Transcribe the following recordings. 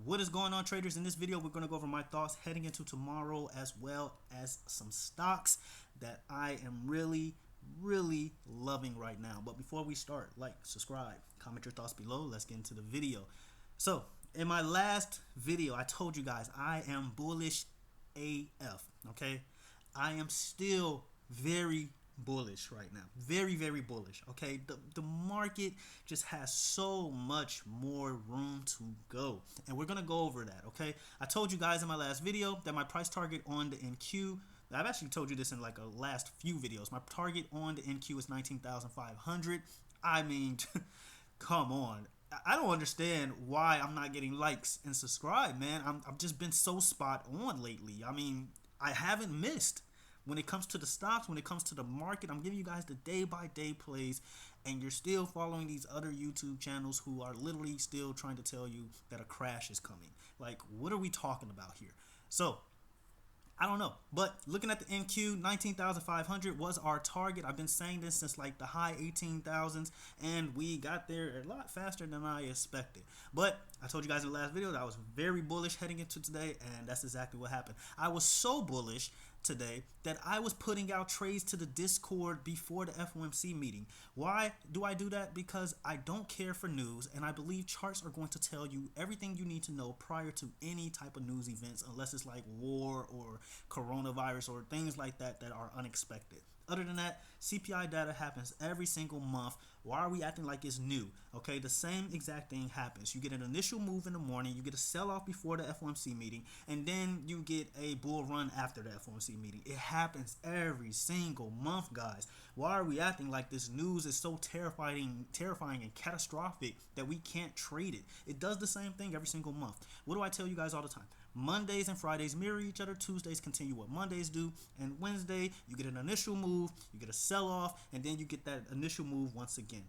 What is going on, traders? In this video, we're going to go over my thoughts heading into tomorrow, as well as some stocks that I am really loving right now. But before we start, like, subscribe, comment your thoughts below. Let's get into the video. So in my last video, I told you guys I am bullish AF. Okay, I am still very bullish right now, very bullish. Okay, the market just has so much more room to go, and we're gonna go over that. Okay, I told you guys in my last video that my price target on the NQ, I've actually told you this in like a last few videos, my target on the NQ is 19,500. I mean come on, I don't understand why I'm not getting likes and subscribe, man. I've just been so spot on lately. I mean, I haven't missed when it comes to the stocks, when it comes to the market. I'm giving you guys the day-by-day plays, and you're still following these other YouTube channels who are literally still trying to tell you that a crash is coming. Like, what are we talking about here? So I don't know, but looking at the NQ, 19,500 was our target. I've been saying this since like the high 18,000s, and we got there a lot faster than I expected. But I told you guys in the last video that I was very bullish heading into today, and that's exactly what happened. I was so bullish today that I was putting out trades to the Discord before the FOMC meeting. Why do I do that? Because I don't care for news, and I believe charts are going to tell you everything you need to know prior to any type of news events, unless it's like war or coronavirus or things like that that are unexpected. Other than that, CPI data happens every single month. Why are we acting like it's new? Okay, the same exact thing happens. You get an initial move in the morning, you get a sell-off before the FOMC meeting, and then you get a bull run after the FOMC meeting. It happens every single month, guys. Why are we acting like this news is so terrifying and catastrophic that we can't trade it? It does the same thing every single month. What do I tell you guys all the time? Mondays and Fridays mirror each other. Tuesdays continue what Mondays do, and Wednesday you get an initial move, you get a sell-off, and then you get that initial move once again.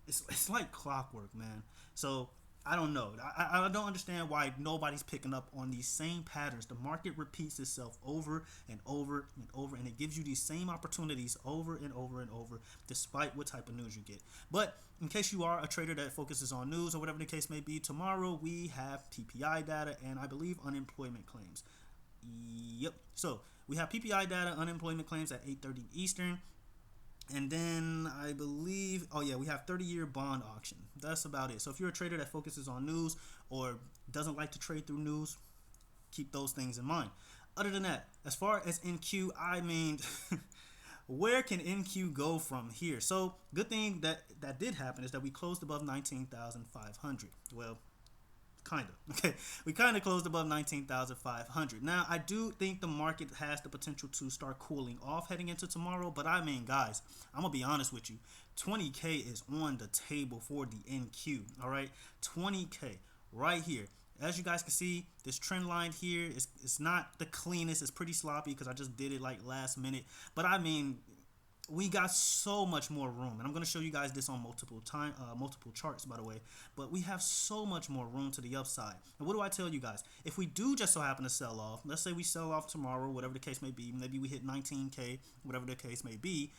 It's like clockwork, man. So I don't know. I don't understand why nobody's picking up on these same patterns. The market repeats itself over and over and over, and it gives you these same opportunities over and over and over, despite what type of news you get. But in case you are a trader that focuses on news or whatever the case may be, tomorrow we have PPI data and I believe unemployment claims. Yep. So we have PPI data, unemployment claims at 8:30 Eastern. And then I believe, oh yeah, we have 30-year bond auction. That's about it. So if you're a trader that focuses on news or doesn't like to trade through news, keep those things in mind. Other than that, as far as NQ, I mean, where can NQ go from here? So good thing that did happen is that we closed above 19,500. Well, kind of. Okay, we kind of closed above 19,500. Now, I do think the market has the potential to start cooling off heading into tomorrow, but I mean, guys, I'm gonna be honest with you. 20K is on the table for the NQ. All right, 20K right here. As you guys can see, this trend line here is not the cleanest. It's pretty sloppy because I just did it like last minute. But I mean, we got so much more room, and I'm going to show you guys this on multiple charts, by the way. But we have so much more room to the upside. And what do I tell you guys? If we do just so happen to sell off, let's say we sell off tomorrow, whatever the case may be, maybe we hit 19K, whatever the case may be,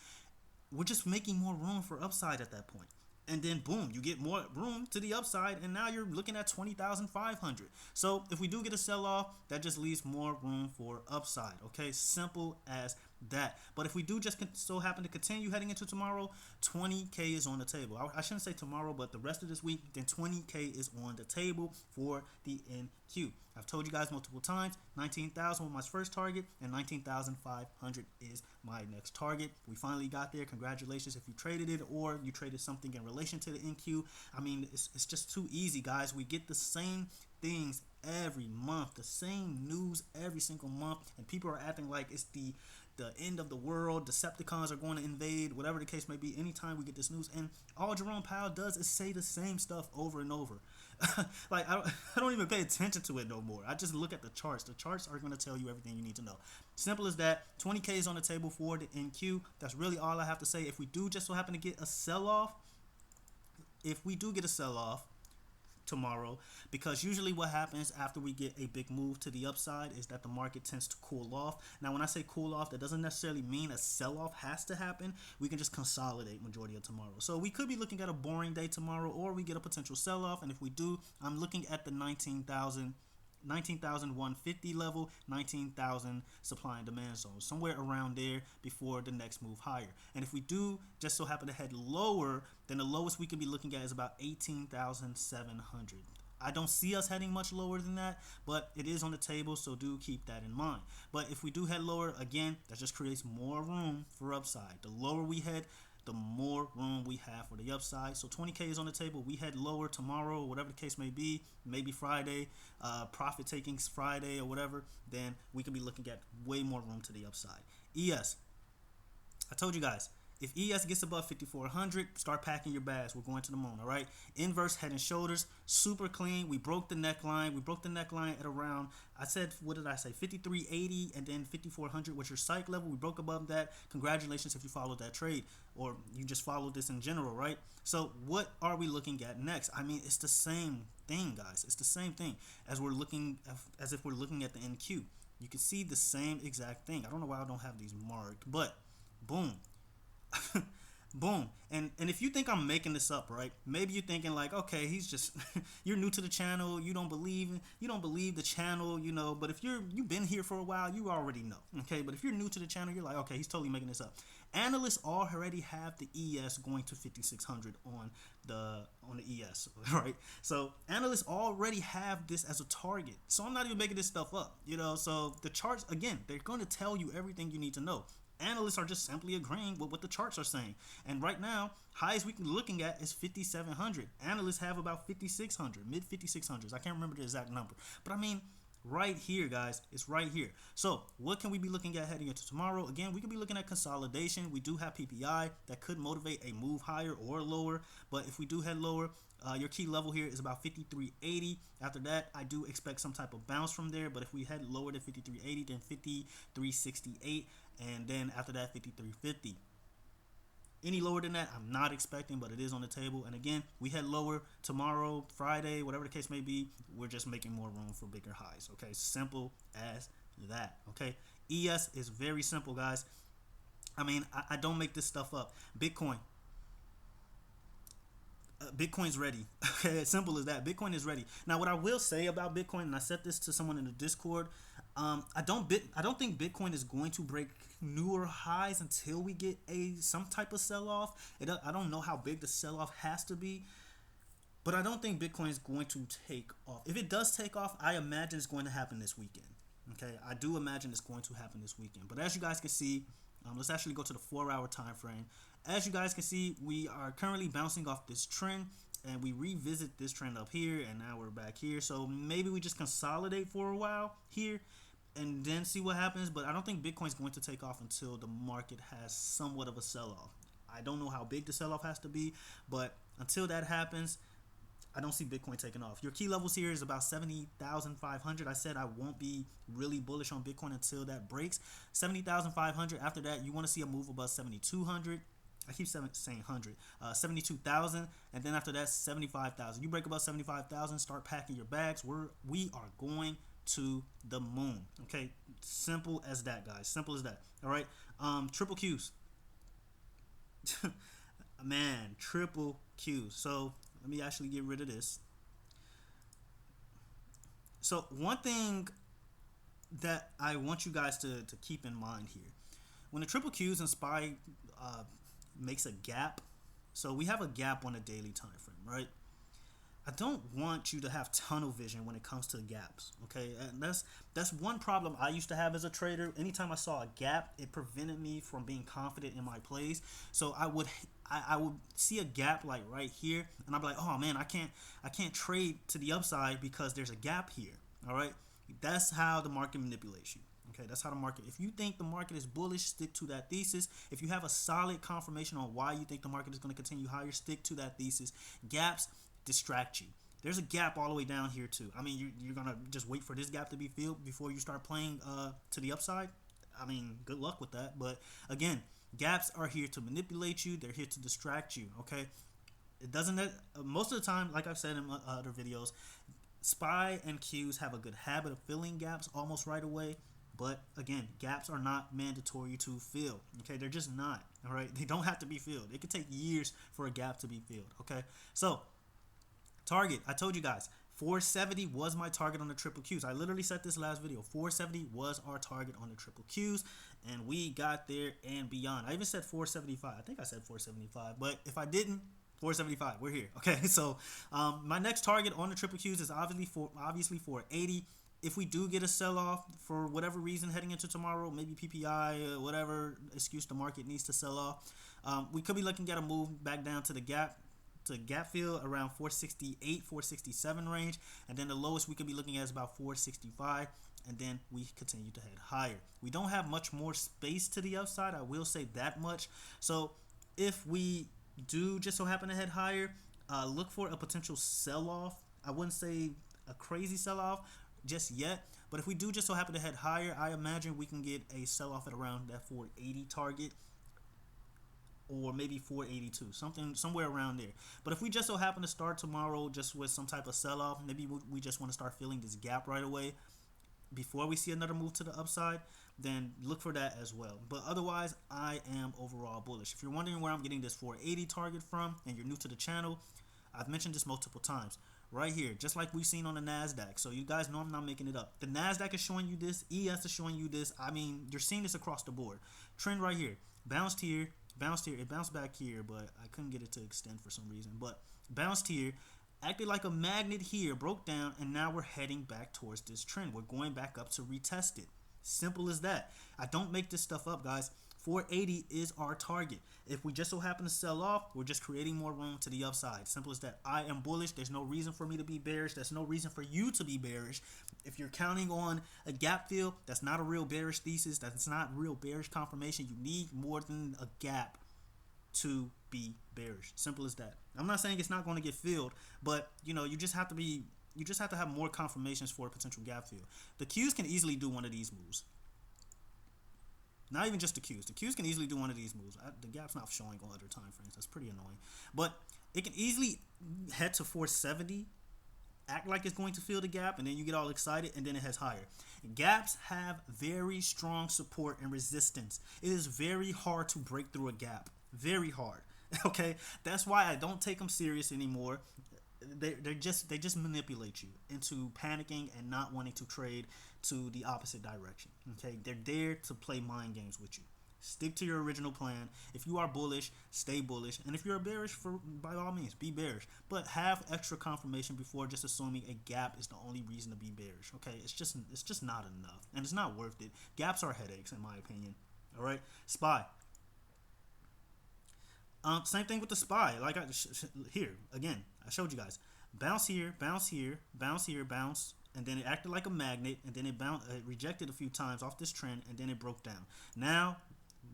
we're just making more room for upside at that point. And then boom, you get more room to the upside, and now you're looking at 20,500. So if we do get a sell-off, that just leaves more room for upside. Okay, simple as that. But if we do just so happen to continue heading into tomorrow, 20K is on the table. I shouldn't say tomorrow, but the rest of this week, then 20K is on the table for the NQ. I've told you guys multiple times, 19,000 was my first target, and 19,500 is my next target. We finally got there. Congratulations if you traded it or you traded something in relation to the NQ. I mean, it's just too easy, guys. We get the same things every month, the same news every single month, and people are acting like it's the end of the world, Decepticons are going to invade, whatever the case may be, anytime we get this news. And all Jerome Powell does is say the same stuff over and over. Like, I don't even pay attention to it no more. I just look at the charts. The charts are going to tell you everything you need to know. Simple as that. 20K is on the table for the NQ. That's really all I have to say. If we do just so happen to get a sell-off, tomorrow, because usually what happens after we get a big move to the upside is that the market tends to cool off. Now when I say cool off, that doesn't necessarily mean a sell-off has to happen. We can just consolidate majority of tomorrow. So we could be looking at a boring day tomorrow, or we get a potential sell-off, and if we do, I'm looking at the 19,150 level, 19,000 supply and demand zone, somewhere around there before the next move higher. And if we do just so happen to head lower, then the lowest we could be looking at is about 18,700. I don't see us heading much lower than that, but it is on the table, so do keep that in mind. But if we do head lower, again, that just creates more room for upside. The lower we head, the more room we have for the upside. So 20K is on the table. We head lower tomorrow, whatever the case may be, maybe Friday, profit takings Friday or whatever, then we could be looking at way more room to the upside. ES, I told you guys, if ES gets above 5,400, start packing your bags. We're going to the moon, all right? Inverse head and shoulders, super clean. We broke the neckline. We broke the neckline at around, I said, what did I say? 5,380 and then 5,400 was your psych level. We broke above that. Congratulations if you followed that trade or you just followed this in general, right? So what are we looking at next? I mean, it's the same thing, guys. It's the same thing as we're looking, as if we're looking at the NQ. You can see the same exact thing. I don't know why I don't have these marked, but boom. Boom. And if you think I'm making this up, right? Maybe you're thinking like, okay, he's just you're new to the channel, you don't believe the channel, you know, but if you've been here for a while, you already know. Okay, but if you're new to the channel, you're like, okay, he's totally making this up. Analysts already have the ES going to 5,600 on the ES, right? So analysts already have this as a target. So I'm not even making this stuff up, you know. So the charts, again, they're going to tell you everything you need to know. Analysts are just simply agreeing with what the charts are saying. And right now, highs we can be looking at is 5,700. Analysts have about 5,600, mid 5,600s. I can't remember the exact number. But I mean, right here, guys, it's right here. So what can we be looking at heading into tomorrow? Again, we could be looking at consolidation. We do have PPI that could motivate a move higher or lower. But if we do head lower, your key level here is about 5,380. After that, I do expect some type of bounce from there. But if we head lower than 5,380, then 5,368. And then after that, 5,350. Any lower than that, I'm not expecting, but it is on the table. And again, we head lower tomorrow, Friday, whatever the case may be. We're just making more room for bigger highs. Okay, simple as that. Okay, ES is very simple, guys. I mean, I don't make this stuff up. Bitcoin's ready. Okay, as simple as that. Bitcoin is ready. Now, what I will say about Bitcoin, and I said this to someone in the Discord, I don't think Bitcoin is going to break newer highs until we get some type of sell-off. I don't know how big the sell-off has to be, but I don't think Bitcoin is going to take off. If it does take off, I imagine it's going to happen this weekend. Okay, I do imagine it's going to happen this weekend. But as you guys can see, let's actually go to the 4-hour time frame. As you guys can see, we are currently bouncing off this trend, and we revisit this trend up here, and now we're back here. So maybe we just consolidate for a while here and then see what happens. But I don't think Bitcoin's going to take off until the market has somewhat of a sell-off. I don't know how big the sell-off has to be, but until that happens, I don't see Bitcoin taking off. Your key levels here is about 70,500. I said I won't be really bullish on Bitcoin until that breaks 70,500. After that, you want to see a move above 7,200. I keep saying 100, 72,000, and then after that, 75,000. You break above 75,000, start packing your bags. We are going to the moon. Okay, simple as that, guys. Simple as that. All right. Triple Qs. Man, triple Qs. So let me actually get rid of this. So one thing that I want you guys to keep in mind here, when the triple Qs and SPY makes a gap, so we have a gap on a daily time frame, right? I don't want you to have tunnel vision when it comes to gaps, okay? And that's one problem I used to have as a trader. Anytime I saw a gap, it prevented me from being confident in my plays. So I would see a gap like right here, and I'd be like, oh man, I can't trade to the upside because there's a gap here. All right, that's how the market manipulates you. Okay, that's how the market. If you think the market is bullish, stick to that thesis. If you have a solid confirmation on why you think the market is going to continue higher, stick to that thesis. Gaps distract you. There's a gap all the way down here too. I mean, you're gonna just wait for this gap to be filled before you start playing to the upside. I mean, good luck with that. But again, gaps are here to manipulate you. They're here to distract you. Okay. It doesn't. Most of the time, like I've said in my other videos, SPY and Qs have a good habit of filling gaps almost right away. But again, gaps are not mandatory to fill. Okay, they're just not. All right, they don't have to be filled. It could take years for a gap to be filled. Okay, so target. I told you guys 470 was my target on the triple Qs. I literally said this last video. 470 was our target on the triple Qs, and we got there and beyond. I even said 475. I think I said 475, but if I didn't, 475. We're here. Okay, so my next target on the triple Qs is obviously 480. If we do get a sell-off for whatever reason heading into tomorrow, maybe PPI, whatever excuse the market needs to sell off, we could be looking at a move back down to the gap fill around 468, 467 range, and then the lowest we could be looking at is about 465, and then we continue to head higher. We don't have much more space to the upside, I will say that much. So if we do just so happen to head higher, look for a potential sell-off. I wouldn't say a crazy sell-off just yet, but if we do just so happen to head higher, I imagine we can get a sell-off at around that 480 target, or maybe 482, somewhere around there. But if we just so happen to start tomorrow just with some type of sell-off, maybe we just want to start filling this gap right away before we see another move to the upside, then look for that as well. But otherwise, I am overall bullish. If you're wondering where I'm getting this 480 target from and you're new to the channel, I've mentioned this multiple times. Right here, just like we've seen on the NASDAQ. So you guys know I'm not making it up. The NASDAQ is showing you this. ES is showing you this. I mean, you're seeing this across the board. Trend right here. Bounced here. Bounced here. It bounced back here, but I couldn't get it to extend for some reason. But bounced here. Acted like a magnet here. Broke down. And now we're heading back towards this trend. We're going back up to retest it. Simple as that. I don't make this stuff up, guys. 480 is our target. If we just so happen to sell off, we're just creating more room to the upside. Simple as that. I am bullish. There's no reason for me to be bearish. There's no reason for you to be bearish. If you're counting on a gap fill, that's not a real bearish thesis. That's not real bearish confirmation. You need more than a gap to be bearish. Simple as that. I'm not saying it's not going to get filled, but you just have to have more confirmations for a potential gap fill. The Qs can easily do one of these moves. Not even just the Qs. The Qs can easily do one of these moves. The gap's not showing on other time frames. That's pretty annoying. But it can easily head to 470, act like it's going to fill the gap, and then you get all excited, and then it heads higher. Gaps have very strong support and resistance. It is very hard to break through a gap. Very hard. Okay? That's why I don't take them serious anymore. They just manipulate you into panicking and not wanting to trade to the opposite direction. Okay, they're there to play mind games with you. Stick to your original plan. If you are bullish, stay bullish, and if you're bearish, by all means be bearish, but have extra confirmation before just assuming a gap is the only reason to be bearish. Okay, it's just not enough, and it's not worth it. Gaps are headaches in my opinion. All right, SPY. Same thing with the SPY. Like here again, I showed you guys. Bounce here, bounce here, bounce here, bounce, and then it acted like a magnet, and then it rejected a few times off this trend, and then it broke down. Now,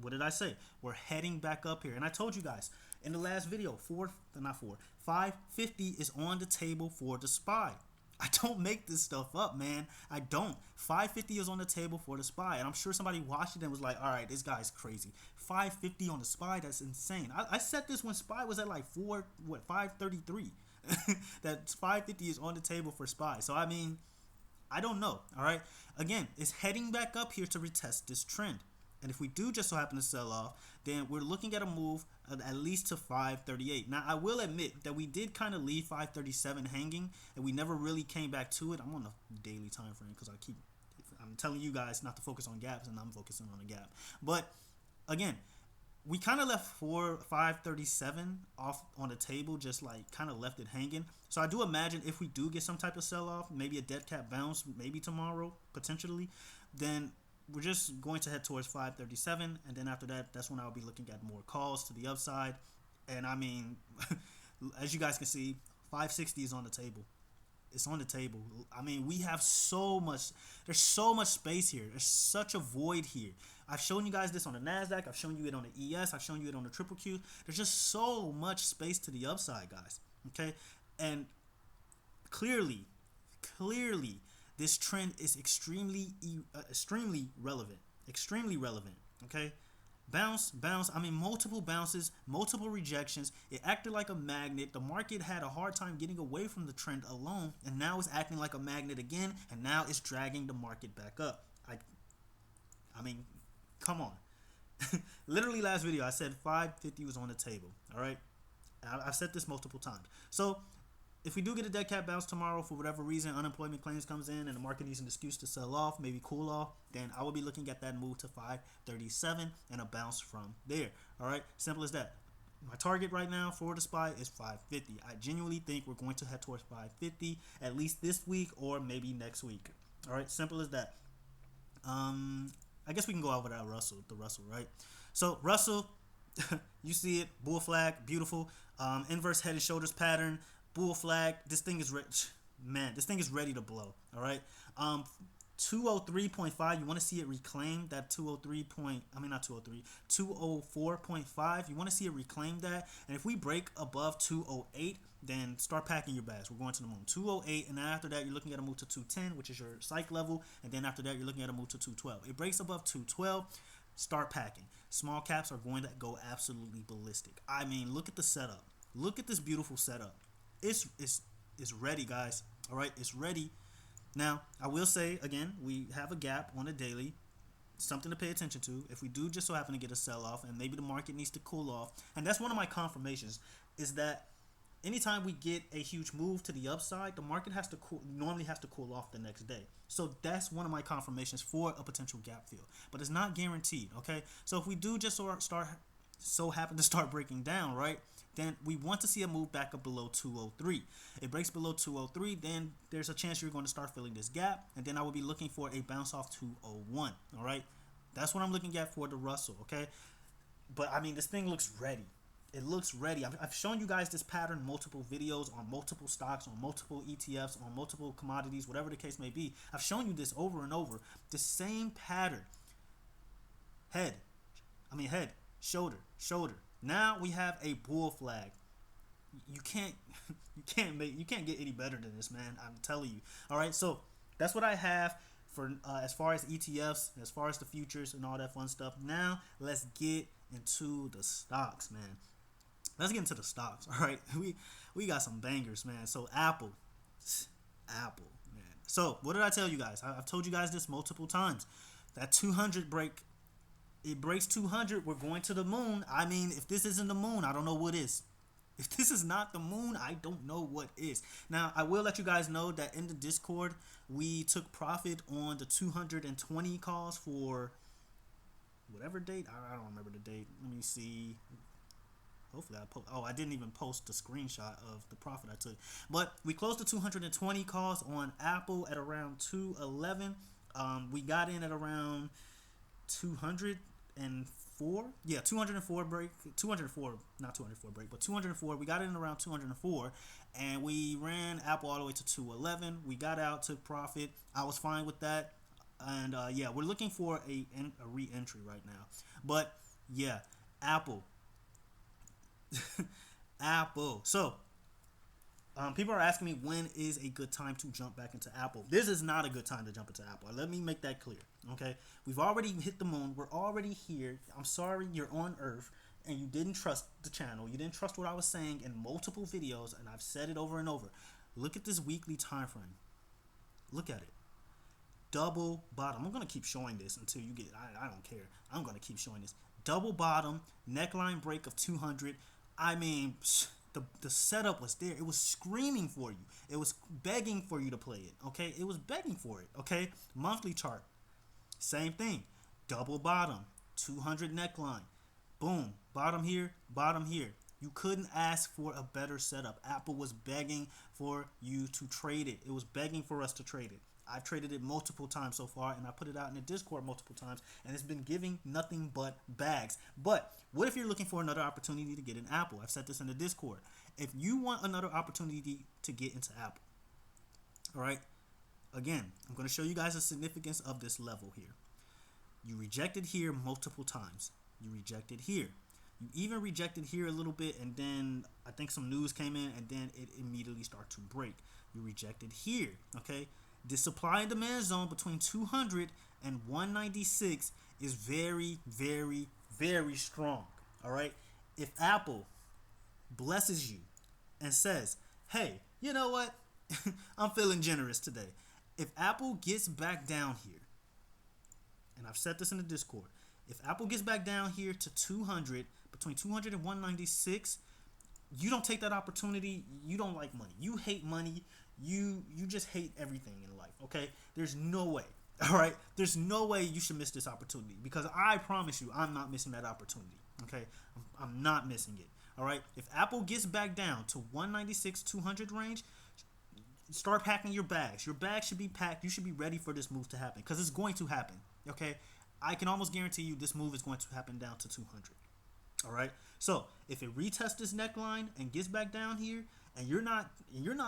what did I say? We're heading back up here, and I told you guys in the last video, 550 is on the table for the SPY. I don't make this stuff up, man. I don't. 550 is on the table for the SPY, and I'm sure somebody watched it and was like, all right, this guy's crazy. 550 on the SPY, that's insane. I said this when SPY was at like 533. That 550 is on the table for SPY. So, I mean, I don't know, all right? Again, it's heading back up here to retest this trend. And if we do just so happen to sell off, then we're looking at a move at least to 538. Now, I will admit that we did kind of leave 537 hanging, and we never really came back to it. I'm on a daily time frame because I'm telling you guys not to focus on gaps, and I'm focusing on a gap. But again, we kind of left 537 off on the table, just like kind of left it hanging. So I do imagine if we do get some type of sell-off, maybe a dead cat bounce, maybe tomorrow, potentially, then we're just going to head towards 537, and then after that, that's when I'll be looking at more calls to the upside. And I mean, as you guys can see, 560 is on the table. It's on the table. I mean, we have so much. There's so much space here. There's such a void here. I've shown you guys this on the NASDAQ. I've shown you it on the ES. I've shown you it on the triple Q. There's just so much space to the upside, guys. Okay? And clearly, this trend is extremely relevant. Extremely relevant. Okay? bounce. I mean, multiple bounces, multiple rejections. It acted like a magnet. The market had a hard time getting away from the trend alone, and now it's acting like a magnet again, and now it's dragging the market back up. I mean, come on. Literally last video I said 550 was on the table. All right, I've said this multiple times. So if we do get a dead cat bounce tomorrow for whatever reason, unemployment claims comes in and the market needs an excuse to sell off, maybe cool off, then I will be looking at that move to 537 and a bounce from there. All right, simple as that. My target right now for the SPY is 550. I genuinely think we're going to head towards 550 at least this week or maybe next week. All right, simple as that. I guess we can go over that the Russell, right? So Russell, you see it, bull flag, beautiful. Inverse head and shoulders pattern, bull flag. This thing is this thing is ready to blow. All right. 203.5. You want to see it reclaim that 204.5. You want to see it reclaim that. And if we break above 208, then start packing your bags. We're going to the moon. 208, and then after that, you're looking at a move to 210, which is your psych level. And then after that, you're looking at a move to 212. It breaks above 212. Start packing. Small caps are going to go absolutely ballistic. I mean, look at the setup. Look at this beautiful setup. It's ready, guys. All right, it's ready. Now, I will say, again, we have a gap on a daily, something to pay attention to. If we do just so happen to get a sell-off and maybe the market needs to cool off, and that's one of my confirmations, is that anytime we get a huge move to the upside, the market normally has to cool off the next day. So that's one of my confirmations for a potential gap fill. But it's not guaranteed, okay? So if we do just happen to start breaking down, right, then we want to see a move back up below 203. It breaks below 203, then there's a chance you're going to start filling this gap, and then I will be looking for a bounce off 201. All right, that's what I'm looking at for the Russell. Okay, but I mean, this thing looks ready. It looks ready. I've shown you guys this pattern multiple videos on multiple stocks, on multiple ETFs, on multiple commodities, whatever the case may be. I've shown you this over and over. The same pattern. Head, shoulder. Now we have a bull flag. You can't get any better than this, man. I'm telling you. All right, so that's what I have for as far as ETFs, as far as the futures and all that fun stuff. Now let's get into the stocks, man. Let's get into the stocks. All right, we got some bangers, man. So Apple, man. So what did I tell you guys? I've told you guys this multiple times. That 200 break. It breaks 200, we're going to the moon. I mean, if this isn't the moon, I don't know what is. If this is not the moon, I don't know what is. Now, I will let you guys know that in the Discord, we took profit on the 220 calls for whatever date. I don't remember the date. Let me see. Hopefully I didn't even post the screenshot of the profit I took. But we closed the 220 calls on Apple at around 211. We got in at around 204. 204 break. 204, not 204 break, but 204. We got in around 204, and we ran Apple all the way to 211. We got out, took profit. I was fine with that, and yeah, we're looking for a re-entry right now. But yeah, Apple. Apple. So people are asking me when is a good time to jump back into Apple. This is not a good time to jump into Apple. Let me make that clear. Okay, we've already hit the moon. We're already here. I'm sorry you're on Earth and you didn't trust the channel. You didn't trust what I was saying in multiple videos, and I've said it over and over. Look at this weekly time frame. Look at it. Double bottom. I'm gonna keep showing this until you get. I don't care. I'm gonna keep showing this. Double bottom, neckline break of 200. I mean, the setup was there. It was screaming for you. It was begging for you to play it. Okay, it was begging for it. Okay, monthly chart, same thing. Double bottom, 200 neckline. Boom, bottom here, bottom here. You couldn't ask for a better setup. Apple was begging for you to trade it. It was begging for us to trade it. I've traded it multiple times so far, and I put it out in the Discord multiple times, and it's been giving nothing but bags. But what if you're looking for another opportunity to get in Apple? I've said this in the Discord. If you want another opportunity to get into Apple, all right, again, I'm going to show you guys the significance of this level here. You rejected here multiple times. You rejected here. You even rejected here a little bit, and then I think some news came in, and then it immediately started to break. You rejected here, okay? The supply and demand zone between 200 and 196 is very, very, very strong. All right. If Apple blesses you and says, hey, you know what? I'm feeling generous today. If Apple gets back down here, and I've said this in the Discord, if Apple gets back down here to 200, between 200 and 196, you don't take that opportunity. You don't like money. You hate money. You just hate everything in life. Okay? There's no way. All right? There's no way you should miss this opportunity, because I promise you, I'm not missing that opportunity. Okay? I'm not missing it. All right? If Apple gets back down to 196, 200 range, start packing your bags. Your bags should be packed. You should be ready for this move to happen, because it's going to happen. Okay? I can almost guarantee you this move is going to happen down to 200. All right. So if it retests this neckline and gets back down here, and you're not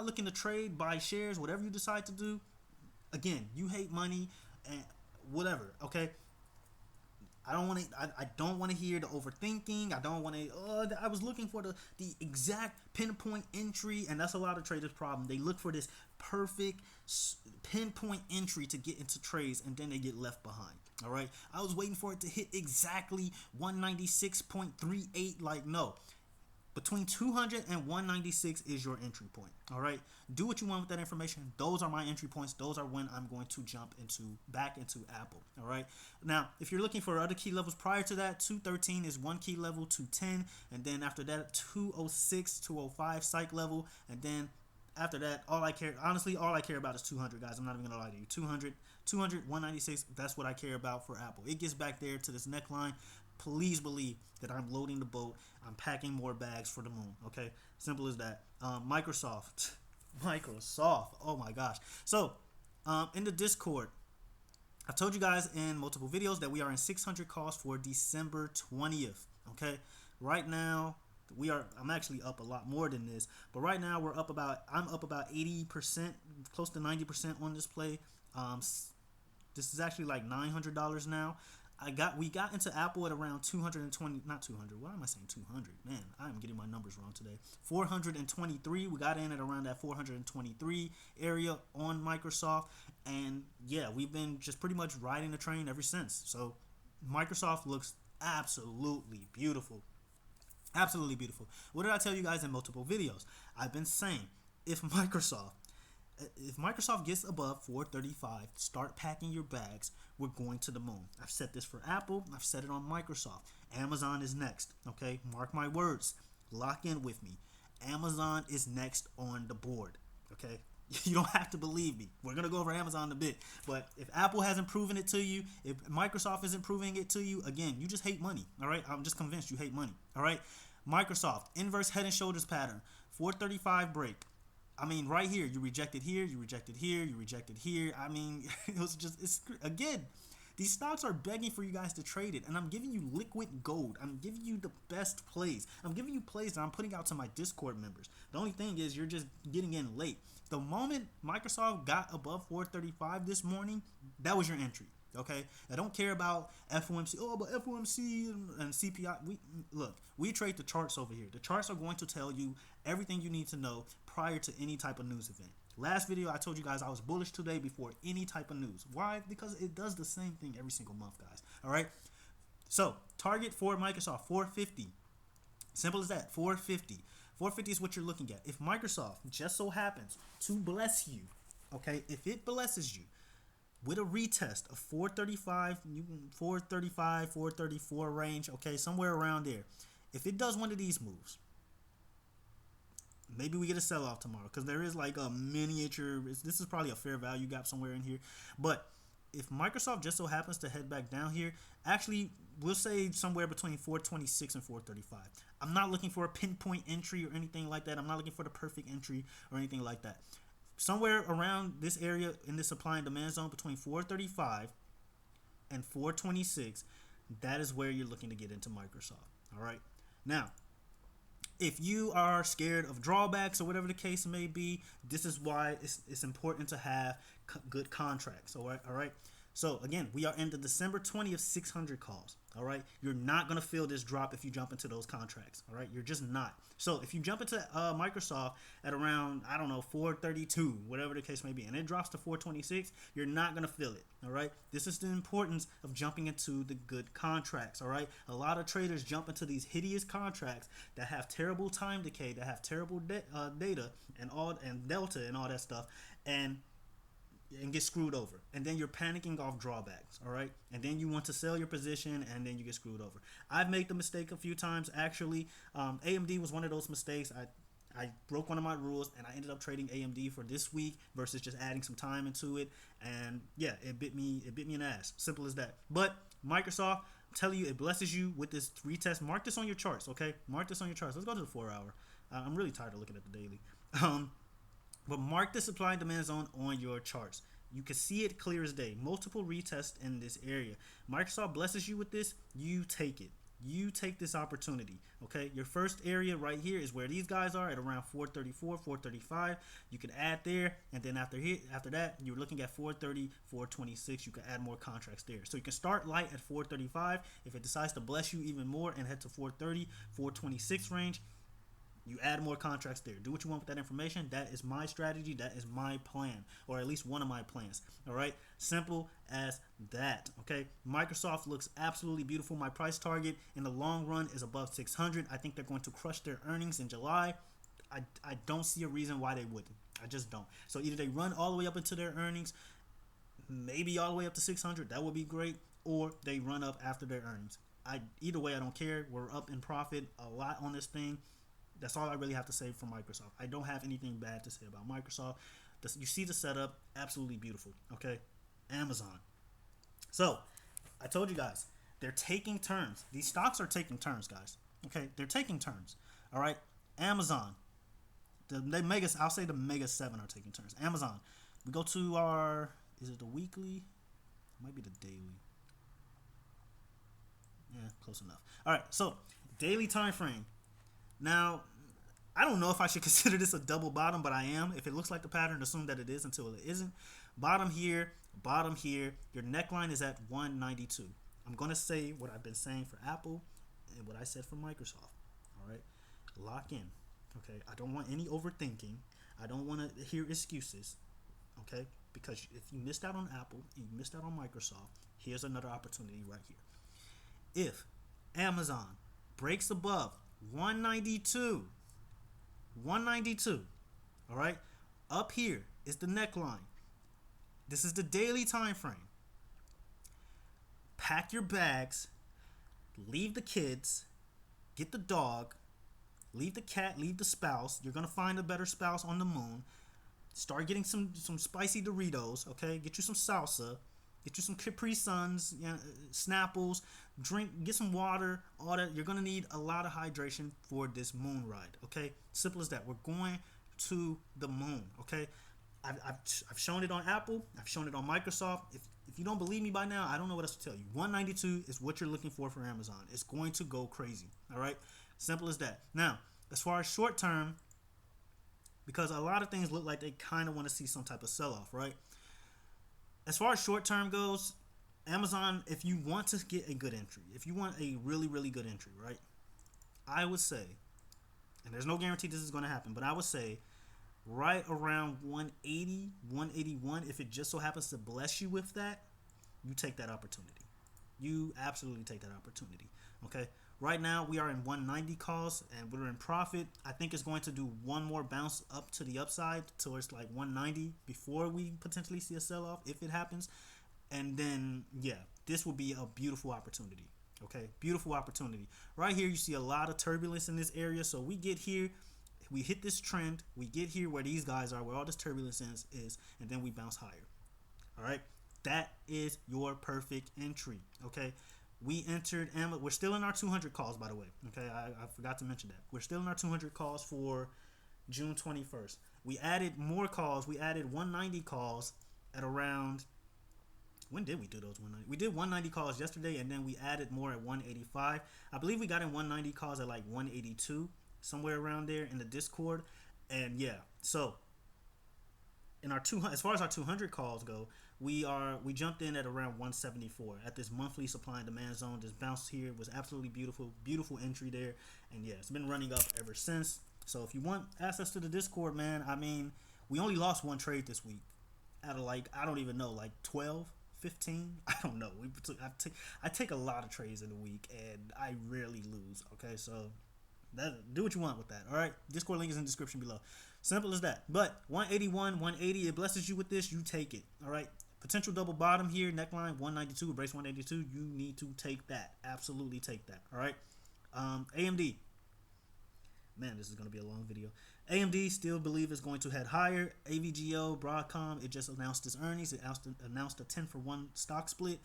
looking to trade, buy shares, whatever you decide to do, again, you hate money and whatever. Okay. I don't want to hear the overthinking. I don't want to. I was looking for the exact pinpoint entry, and that's a lot of traders' problem. They look for this perfect pinpoint entry to get into trades, and then they get left behind. All right, I was waiting for it to hit exactly 196.38. Like, no, between 200 and 196 is your entry point. All right, do what you want with that information. Those are my entry points. Those are when I'm going to jump back into Apple. All right, now if you're looking for other key levels prior to that, 213 is one key level, 210, and then after that 206, 205 psych level, and then after that, all I care about is 200, guys. I'm not even gonna lie to you. 200, 196, that's what I care about for Apple. It gets back there to this neckline. Please believe that I'm loading the boat. I'm packing more bags for the moon. Okay, simple as that. Microsoft. Oh my gosh. So, in the Discord, I told you guys in multiple videos that we are in 600 calls for December 20th. Okay, right now I'm actually up a lot more than this, but right now I'm up about 80%, close to 90% on this play. This is actually like $900 now. We got into Apple at around 220, not 200. Why am I saying 200? Man, I am getting my numbers wrong today. 423. We got in at around that 423 area on Microsoft, and yeah, we've been just pretty much riding the train ever since. So Microsoft looks absolutely beautiful. Absolutely beautiful. What did I tell you guys in multiple videos? I've been saying if Microsoft gets above 435, start packing your bags. We're going to the moon. I've said this for Apple. I've said it on Microsoft. Amazon is next. Okay, mark my words. Lock in with me. Amazon is next on the board. Okay, you don't have to believe me. We're gonna go over Amazon in a bit. But if Apple hasn't proven it to you, if Microsoft isn't proving it to you, again, you just hate money. All right, I'm just convinced you hate money. All right, Microsoft inverse head and shoulders pattern, 435 break. I mean, right here, you rejected here, you rejected here, you rejected here. I mean, again, these stocks are begging for you guys to trade it, and I'm giving you liquid gold. I'm giving you the best plays. I'm giving you plays that I'm putting out to my Discord members. The only thing is you're just getting in late. The moment Microsoft got above 435 this morning, that was your entry. Okay, I don't care about FOMC. Oh, but FOMC and CPI. We trade the charts over here. The charts are going to tell you everything you need to know prior to any type of news event. Last video, I told you guys I was bullish today before any type of news. Why? Because it does the same thing every single month, guys. All right. So target for Microsoft 450. Simple as that. 450. 450 is what you're looking at. If Microsoft just so happens to bless you, okay, if it blesses you with a retest of 435, 434 range, okay, somewhere around there. If it does one of these moves, maybe we get a sell-off tomorrow, because there is like a miniature, this is probably a fair value gap somewhere in here. But if Microsoft just so happens to head back down here, actually, we'll say somewhere between 426 and 435. I'm not looking for a pinpoint entry or anything like that. I'm not looking for the perfect entry or anything like that. Somewhere around this area in the supply and demand zone between 435 and 426, that is where you're looking to get into Microsoft. All right. Now, if you are scared of drawbacks or whatever the case may be, this is why it's important to have good contracts. All right. So again, we are in the December 20th 600 calls. All right, you're not gonna feel this drop if you jump into those contracts. All right, you're just not. So if you jump into Microsoft at around, I don't know, 432, whatever the case may be, and it drops to 426, you're not gonna feel it. All right, this is the importance of jumping into the good contracts. All right, a lot of traders jump into these hideous contracts that have terrible time decay, that have terrible data and delta and all that stuff, and get screwed over, and then you're panicking off drawbacks. All right, and then you want to sell your position, and then you get screwed over. I've made the mistake a few times actually. AMD was one of those mistakes. I broke one of my rules, and I ended up trading AMD for this week versus just adding some time into it, and yeah, it bit me in the ass. Simple as that. But Microsoft, I'm telling you, it blesses you with this retest. Mark this on your charts, okay? Mark this on your charts. Let's go to the 4 hour. I'm really tired of looking at the daily. But mark the supply and demand zone on your charts. You can see it clear as day. Multiple retests in this area. Microsoft blesses you with this. You take it. You take this opportunity. Okay. Your first area right here is where these guys are at around 434, 435. You can add there, and then after that, you're looking at 430, 426. You can add more contracts there. So you can start light at 435. If it decides to bless you even more and head to 430, 426 range, you add more contracts there. Do what you want with that information. That is my strategy. That is my plan, or at least one of my plans. All right, simple as that. Okay, Microsoft looks absolutely beautiful. My price target in the long run is above 600. I think they're going to crush their earnings in July. I don't see a reason why they wouldn't. I just don't. So either they run all the way up into their earnings, maybe all the way up to 600. That would be great. Or they run up after their earnings. Either way, I don't care. We're up in profit a lot on this thing. That's all I really have to say for Microsoft. I don't have anything bad to say about Microsoft. You see the setup, absolutely beautiful. Okay, Amazon. So I told you guys, they're taking turns. These stocks are taking turns, guys. Okay, they're taking turns. All right, Amazon. I'll say the mega 7 are taking turns. Amazon. We go to our. Is it the weekly? It might be the daily. Yeah, close enough. All right, so daily time frame. Now, I don't know if I should consider this a double bottom, but I am. If it looks like the pattern, assume that it is until it isn't. Bottom here, bottom here. Your neckline is at 192. I'm going to say what I've been saying for Apple and what I said for Microsoft. All right? Lock in. Okay? I don't want any overthinking. I don't want to hear excuses. Okay? Because if you missed out on Apple and you missed out on Microsoft, here's another opportunity right here. If Amazon breaks above 192, all right, up here is the neckline. This is the daily time frame. Pack your bags, leave the kids, get the dog, leave the cat, leave the spouse. You're gonna find a better spouse on the moon. Start getting some spicy Doritos, okay? Get you some salsa, get you some Capri Suns, Snapples, get some water, all that. You're going to need a lot of hydration for this moon ride, okay? Simple as that. We're going to the moon, okay? I've shown it on Apple. I've shown it on Microsoft. If you don't believe me by now, I don't know what else to tell you. 192 is what you're looking for Amazon. It's going to go crazy, all right? Simple as that. Now, as far as short term, because a lot of things look like they kind of want to see some type of sell-off, right? As far as short term goes, Amazon, if you want to get a good entry, if you want a really, really good entry, right? I would say, and there's no guarantee this is going to happen, but I would say right around 180, 181, if it just so happens to bless you with that, you take that opportunity. You absolutely take that opportunity, okay? Right now, we are in 190 calls, and we're in profit. I think it's going to do one more bounce up to the upside towards like 190 before we potentially see a sell-off, if it happens. And then, yeah, this will be a beautiful opportunity, okay? Beautiful opportunity. Right here, you see a lot of turbulence in this area. So we get here, we hit this trend, we get here where these guys are, where all this turbulence is, and then we bounce higher, all right? That is your perfect entry, okay? We entered, and we're still in our 200 calls, by the way. Okay, I forgot to mention that. We're still in our 200 calls for June 21st. We added more calls. We added 190 calls at around, when did we do those 190? We did 190 calls yesterday, and then we added more at 185. I believe we got in 190 calls at like 182, somewhere around there in the Discord. And yeah, so in our 200, as far as our 200 calls go, we jumped in at around 174 at this monthly supply and demand zone. This bounce here was absolutely beautiful, beautiful entry there, and yeah, it's been running up ever since. So if you want access to the Discord, man, I mean, we only lost one trade this week out of like, I don't even know, like 12, 15. I don't know. I take a lot of trades in a week and I rarely lose. Okay, so do what you want with that. All right, Discord link is in the description below. Simple as that. But 181, 180, it blesses you with this, you take it. All right, potential double bottom here, neckline 192, brace 182. You need to take that. Absolutely take that. All right. AMD. Man, this is going to be a long video. AMD still believe it's going to head higher. AVGO, Broadcom, it just announced its earnings. It announced a 10-for-1 stock split.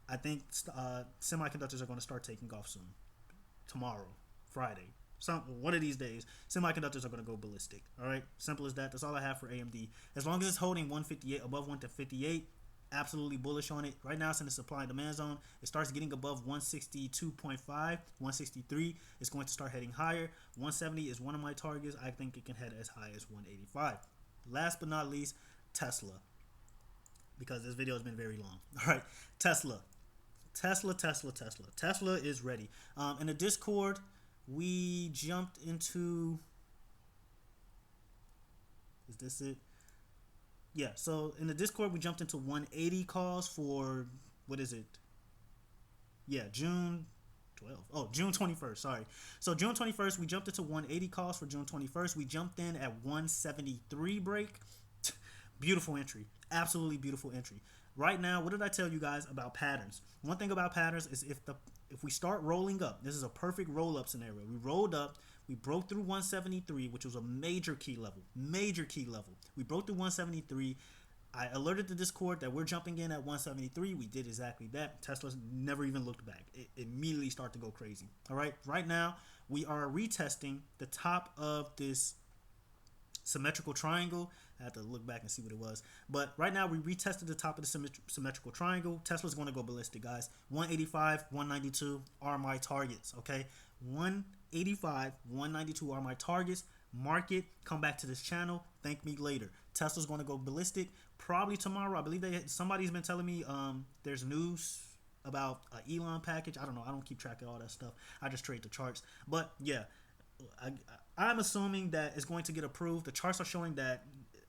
I think semiconductors are going to start taking off soon. Tomorrow, Friday, one of these days, semiconductors are going to go ballistic. All right, simple as that. That's all I have for AMD. As long as it's holding 158 above 158, absolutely bullish on it. Right now it's in the supply and demand zone. It starts getting above 162.5, 163. It's going to start heading higher. 170 is one of my targets. I think it can head as high as 185. Last but not least, Tesla, because this video has been very long. All right, Tesla is ready. In the Discord, we jumped into, is this it? Yeah, so in the Discord, we jumped into 180 calls for, what is it? Yeah, June 12th. Oh, June 21st, sorry. So June 21st, we jumped into 180 calls for June 21st. We jumped in at 173 break. Beautiful entry. Absolutely beautiful entry. Right now, what did I tell you guys about patterns? One thing about patterns is if we start rolling up, this is a perfect roll-up scenario. We rolled up. We broke through 173, which was a major key level. We broke through 173. I alerted the Discord that we're jumping in at 173. We did exactly that. Tesla's never even looked back. It immediately started to go crazy. All right. Right now, we are retesting the top of this symmetrical triangle. I have to look back and see what it was. But right now, we retested the top of the symmetrical triangle. Tesla's going to go ballistic, guys. 185, 192 are my targets, okay? 185, 192 are my targets. Mark it. Come back to this channel. Thank me later. Tesla's going to go ballistic probably tomorrow. I believe somebody's been telling me there's news about an Elon package. I don't know. I don't keep track of all that stuff. I just trade the charts. But yeah, I'm assuming that it's going to get approved. The charts are showing that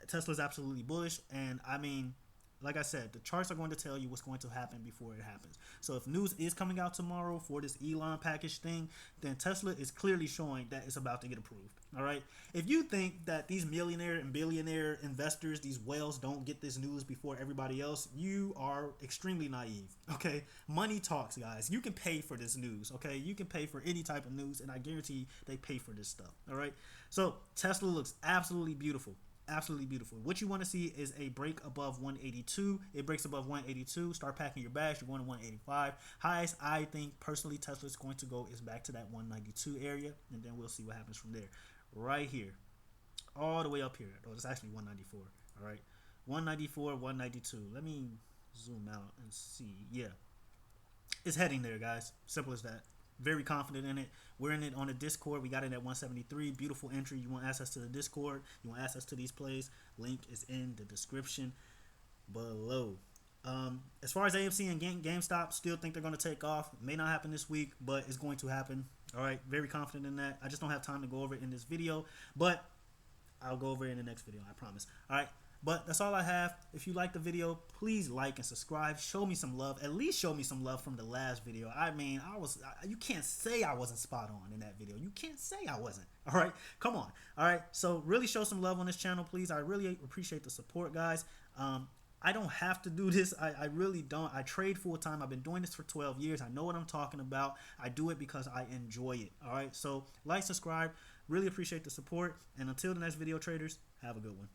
Tesla's absolutely bullish, and I mean, like I said, the charts are going to tell you what's going to happen before it happens. So if news is coming out tomorrow for this Elon package thing, then Tesla is clearly showing that it's about to get approved. All right. If you think that these millionaire and billionaire investors, these whales, don't get this news before everybody else, you are extremely naive. Okay. Money talks, guys. You can pay for this news. Okay. You can pay for any type of news, and I guarantee they pay for this stuff. All right. So Tesla looks absolutely beautiful. Absolutely beautiful. What you want to see is a break above 182. It breaks above 182. Start packing your bags. You're going to 185. Highest I think personally Tesla is going to go is back to that 192 area, and then we'll see what happens from there. Right here, all the way up here. Oh, it's actually 194. All right, 194, 192. Let me zoom out and see. Yeah, it's heading there, guys. Simple as that. Very confident in it. We're in it on the Discord. We got it at 173. Beautiful entry. You want access to the Discord, you want access to these plays, link is in the description below. As far as AMC and GameStop, still think they're going to take off. It may not happen this week, but it's going to happen. All right, very confident in that. I just don't have time to go over it in this video, but I'll go over it in the next video, I promise. All right, but that's all I have. If you like the video, please like and subscribe. Show me some love. At least show me some love from the last video. I mean, you can't say I wasn't spot on in that video. You can't say I wasn't. All right, come on. All right, so really show some love on this channel, please. I really appreciate the support, guys. I don't have to do this. I really don't. I trade full time. I've been doing this for 12 years. I know what I'm talking about. I do it because I enjoy it. All right, so like, subscribe. Really appreciate the support. And until the next video, traders, have a good one.